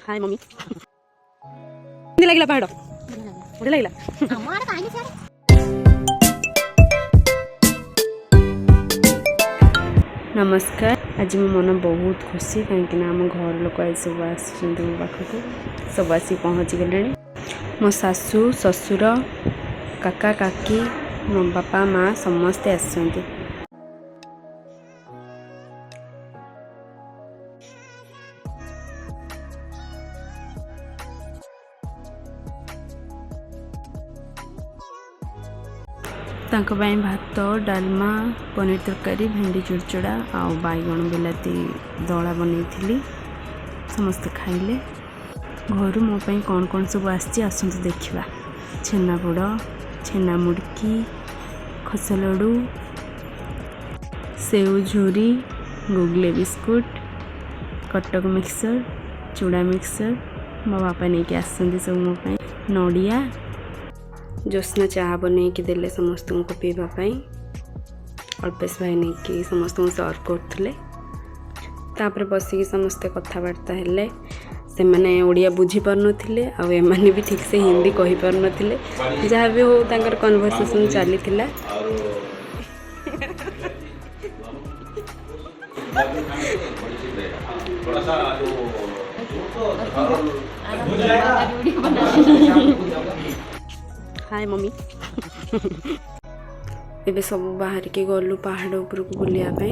हाय mummy लगे पहाड़ बढ़िया लगे नमस्कार। आज मो मन बहुत खुशी कहीं आम घर लोक सब आस पाखक सब आसी पहुँची गले। मो सासू ससुर काका काकी मो बापा माँ समस्ते आसछन्ति। तांको भाई भात डालमा पनीर तरकारी भेंडी चुड़चुड़ा आउ बैगण बिलाती दला बनई समस्ते खाइले। घर मो कौन कौन सब आसतु देखा छेनापोड़ छेना मुड़की खसा लड्डू सेव झुरी गुगले बिस्कुट कटक मिक्सर चूड़ा मिक्सर मो बापा नहीं कि आसती सब मो नड़िया जोस्ना चाह बनई कि देले समस्त को पीवाई अल्पेश भाई नहीं कि समस्त सर्व करते तापर बसिकी समस्ते कथबार्ता हेले से मैंने ओडिया बुझी पार नथिले आ एमाने भी ठीक से हिंदी कहि पार नथिले जहाँ भी हो तांकर कन्वर्सेशन चली थिला। हाय मम्मी एबे सब बाहर के गलु पहाड़ ऊपर को बुलिया पे।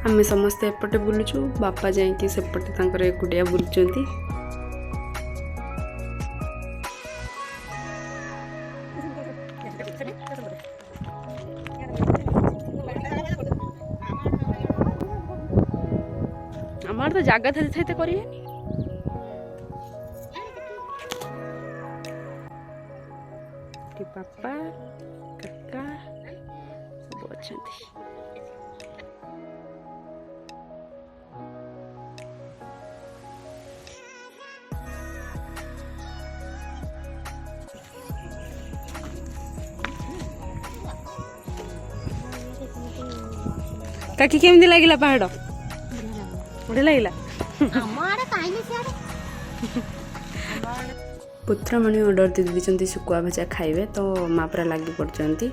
आम समस्ते एपटे बुलुचु बापा जाइए सेपटे तांकर एकुटिया बुलुचंती। आमार तो जागा थे करी पापा काका सब अच्छा। काकी केमती लगिला पहाड़ बढ़िया लगिला पुत्रमणि ऑर्डर दे दी सुकुआ भजा खाइबे तो माँ पूरा लगी पड़ती।